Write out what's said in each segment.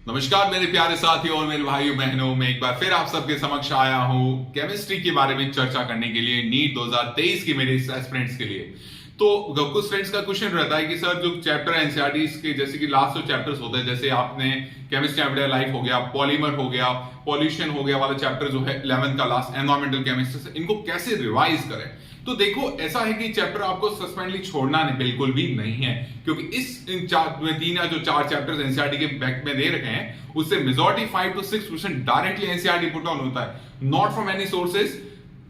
नमस्कार मेरे प्यारे साथियों और मेरे भाइयों बहनों, मैं एक बार फिर आप सबके समक्ष आया हूं केमिस्ट्री के बारे में चर्चा करने के लिए नीट 2023 की मेरे एस्पिरेंट्स के लिए। तो कुछ फ्रेंड्स का क्वेश्चन रहता है कि सर जो चैप्टर है एनसीईआरटी के, जैसे कि लास्ट जो चैप्टर्स होते हैं, जैसे आपने केमिस्ट्री एवरीडे लाइफ हो गया, पॉलीमर हो गया, पॉल्यूशन हो गया वाला चैप्टर जो है 11th का लास्ट एनवायरमेंटल केमिस्ट्री, इनको कैसे रिवाइज करें। तो देखो ऐसा है कि चैप्टर आपको सस्पेंडली छोड़ना नहीं, बिल्कुल भी नहीं है, क्योंकि इन तीन या जो चार चैप्टर्स एनसीईआरटी के बैक में दे रखे हैं उससे majority 5 to 6% directly NCERT put on होता है, not from any sources.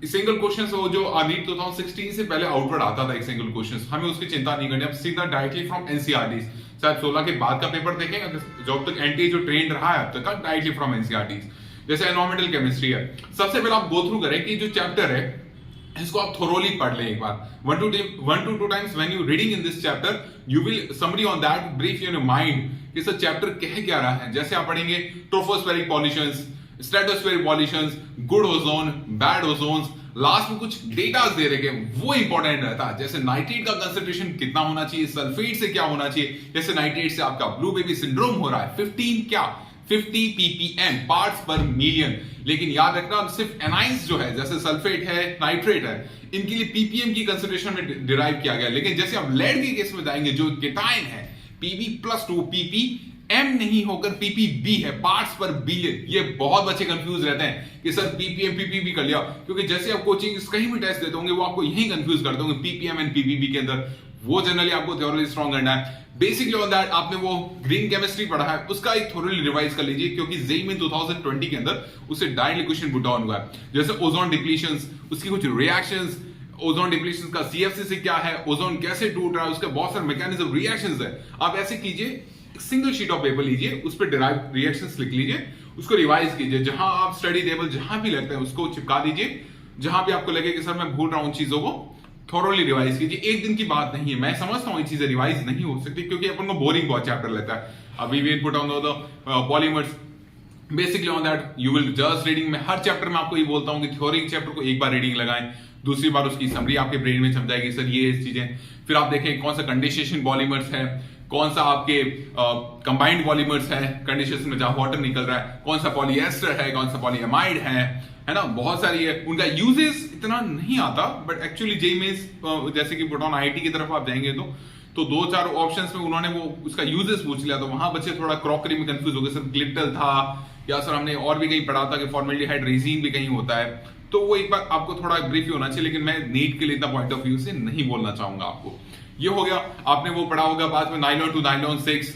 Single question वो जो नीट 2016 से पहले आउटवर्ड आता था एक सिंगल क्वेश्चन, हमें उसकी चिंता नहीं करनी, अब सीधा डायरेक्टली फ्रॉम एनसीईआरटी। शायद 16 के बाद का पेपर देखेंगे जब तक एनटीए जो ट्रेंड रहा है अब तक का, डायरेक्टली फ्रॉम एनसीईआरटी। जैसे एनवायरमेंटल केमिस्ट्री है, सबसे पहले आप गो थ्रू करें कि जो चैप्टर है इसको आप थोरोली पढ़ लें एक बार, 1 to 2 times when you reading in this chapter you will summary on that brief in your mind कि सर चैप्टर कह क्या रहा है। जैसे आप पढ़ेंगे tropospheric pollutions, stratospheric pollutions, good ozone, bad ozones, last में कुछ डेटा दे रखे वो इंपॉर्टेंट रहता है। जैसे नाइट्रेट का कंसेंट्रेशन कितना होना चाहिए, सल्फेट से क्या होना चाहिए, जैसे नाइट्रेट से आपका ब्लू बेबी सिंड्रोम हो रहा है 50 ppm पार्ट्स पर मिलियन, लेकिन याद रखना सिर्फ एनाइंस जो है जैसे सल्फेट है, नाइट्रेट है, इनके लिए पीपीएम की कंसिडरेशन में डिराइव किया गया। लेकिन जैसे आप लेड के केस में जाएंगे जो केटाइन है Pb+2 ppm नहीं होकर ppb है, पार्ट्स पर बिलियन। ये बहुत बच्चे कंफ्यूज रहते हैं कि सर पीपीएम पीपीबी कर लिया, क्योंकि जैसे आप कोचिंग कहीं भी टेस्ट देते होंगे वो आपको यही कंफ्यूज करते होंगे पीपीएम एंड पीपीबी के अंदर। वो जनरली आपको थ्योरली स्ट्रॉन्ग करना है। बेसिकली ऑन दैट आपने वो ग्रीन केमिस्ट्री पढ़ा है उसका एक थोड़ी रिवाइज कर लीजिए, क्योंकि जेई में 2020 के अंदर उससे डायरेक्टली क्वेश्चन पुट ऑन हुआ है। जैसे ओजोन डिप्लीशंस, उसकी कुछ रिएक्शंस, ओजोन डिप्लीशन का सीएफसी से क्या है, ओजोन कैसे टूट रहा है, उसके बहुत सारे मैकेनिज्म रिएक्शंस है। आप ऐसे कीजिए, सिंगल शीट ऑफ पेपर लीजिए, उस पर डिराइव रिएक्शंस लिख लीजिए, उसको रिवाइज कीजिए, जहां आप स्टडी टेबल जहां भी लगता है उसको चिपका दीजिए, जहां भी आपको लगे कि सर मैं भूल रहा हूं चीजों को, थोरोली रिवाइज कीजिए। एक दिन की बात नहीं है, मैं समझता हूं ये चीजें रिवाइज नहीं हो सकती क्योंकि अपन को बोरिंग बहुत चैप्टर लगता है। अभी we put on the polymers, basically on that you will just reading. में हर चैप्टर में आपको ये बोलता हूं कि थ्योरी चैप्टर को एक बार रीडिंग लगाएं, दूसरी बार उसकी समरी आपके ब्रेन में छप जाएगी, सर ये चीजें। फिर आप देखें कौन सा कंडेंसेशन पॉलीमर्स है, कौन सा आपके कंबाइंड पॉलीमर्स है, कंडेंसेशन में जहां वाटर निकल रहा है, कौन सा पॉलीएस्टर है, कौन सा पॉलीएमाइड है ना, बहुत सारी है। उनका यूजेस इतना नहीं आता, बट एक्चुअली जेई में जैसे कि पुट ऑन आईआईटी की तरफ आप जाएंगे तो 2-4 ऑप्शंस में उन्होंने वो उसका यूजेस पूछ लिया, तो वहां बच्चे थोड़ा क्रॉकरी में कंफ्यूज हो गए, सर ग्लिप्टल था या सर हमने और भी कहीं पढ़ा था कि फॉर्मेल्डिहाइड रेजिन भी कहीं होता है। तो वो एक बार आपको थोड़ा ब्रीफ ही होना चाहिए, लेकिन मैं नीट के लिए इतना पॉइंट ऑफ व्यू से नहीं बोलना चाहूंगा आपको। ये हो गया, आपने वो पढ़ा होगा बाद में नाइलॉन टू नाइलॉन 6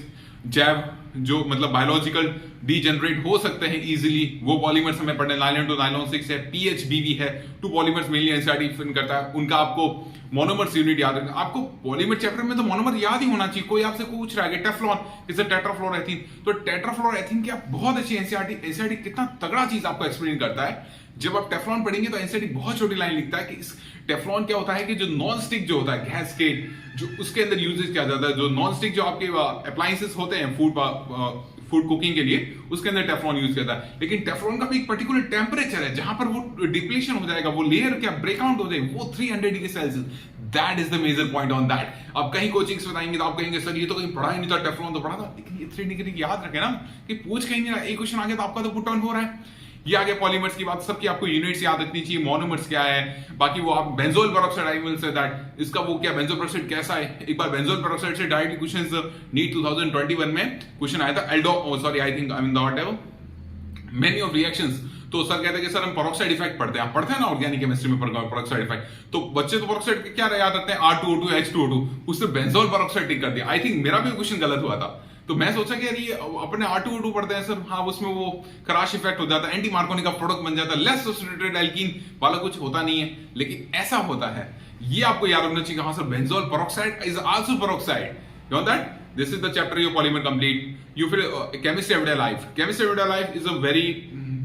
जैव, जो मतलब बायोलॉजिकल डीजेनरेट हो सकते हैं इजीली, वो पॉलीमर्स हमें पढ़ने। नाइलॉन टू नाइलॉन 6 है, पीएचबीवी है, 2 पॉलीमर्स मेनली एनसीईआरटी डिफाइन करता है, उनका आपको मोनोमर्स यूनिट याद रखना। आपको पॉलीमर चैप्टर में तो मोनोमर याद ही होना चाहिए। कोई आपसे पूछ रहा है कि टेफ्लॉन इज अ टेट्राफ्लोरोएथीन, तो टेट्राफ्लोरोएथीन की आप बहुत अच्छी एनसीईआरटी कितना तगड़ा चीज आपको एक्सप्लेन करता है। जब आप टेफ्लॉन पढ़ेंगे तो एनसीईआरटी बहुत छोटी लाइन लिखता है कि इस टेफ्लॉन क्या होता है कि जो नॉन स्टिक जो होता है गैसकेट, जो उसके अंदर यूजेस किया जाता है, जो नॉन स्टिक जो आपके अप्लायंसेस होते हैं फूड कुकिंग के लिए, उसके अंदर टेफ्लॉन यूज किया जाता है। लेकिन टेफ्लॉन का भी एक पर्टिकुलर टेम्परेचर है जहां पर वो डिप्लीशन हो जाएगा, वो लेयर क्या ब्रेकआउट हो जाएगी, वो 300 degree Celsius. That is the major point on that. अब कहीं कोचिंग्स बताएंगे तो आप कहेंगे सर ये तो कहीं पढ़ा ही नहीं था, टेफ्लॉन तो पढ़ा था, लेकिन ये 3 डिग्री याद रखे ना कि पूछ कहीं नहीं रहा, एक क्वेश्चन आ गया तो आपका तो पुट ऑन हो रहा है। ये आगे पॉलीमर्स की बात, सबकी आपको यूनिट्स याद रखनी चाहिए, मोनोमर्स क्या है, बाकी वो आप benzoyl peroxide I will say that इसका वो क्या बेंजोल पेरोक्साइड कैसा है। एक बार बेंजोल पेरोक्साइड से डायरेक्टली क्वेश्चंस नीट 2021 में क्वेश्चन आया था, मेनी ऑफ रिएक्शंस। तो सर कहते हैं कि सर हम पेरोक्साइड इफेक्ट पढ़ते हैं, आप पढ़ते हैं ना ऑर्गेनिक केमिस्ट्री में पेरोक्साइड इफेक्ट, तो बच्चे तो पेरोक्साइड क्या याद रखते हैं, R2O2 H2O2, उससे बेंजोल पेरोक्साइड टिक कर दिया। आई थिंक मेरा भी क्वेश्चन गलत हुआ था, तो मैं सोचा कि यार ये अपने R2O2 पढ़ते हैं सर, हाँ उसमें वो क्रैश इफेक्ट हो जाता है, एंटी मार्कोनी का प्रोडक्ट बन जाता है, लेस सब्स्टिट्यूटेड एल्कीन वाला कुछ होता नहीं है, लेकिन ऐसा होता है। ये आपको याद रखना चाहिए, हाँ sir benzoyl peroxide is also peroxide, you know that. This is the chapter your polymer complete. You फिर chemistry everyday life, chemistry everyday life is a very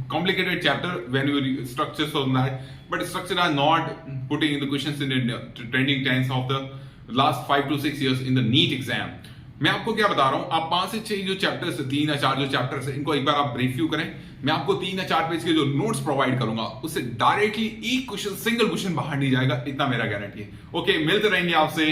complicated chapter when you structures on that, but structure are not putting in the questions in the trending trends of the last 5 to 6 years in the NEET exam. मैं आपको क्या बता रहा हूं, आप 5 से 6 जो chapters, 3 या 4 जो चैप्टर्स है, इनको एक बार आप रिव्यू करें। मैं आपको 3 या 4 पेज के जो नोट्स प्रोवाइड करूंगा उससे डायरेक्टली एक क्वेश्चन, सिंगल क्वेश्चन बाहर नहीं जाएगा, इतना मेरा गारंटी है। ओके, मिलते रहेंगे आपसे।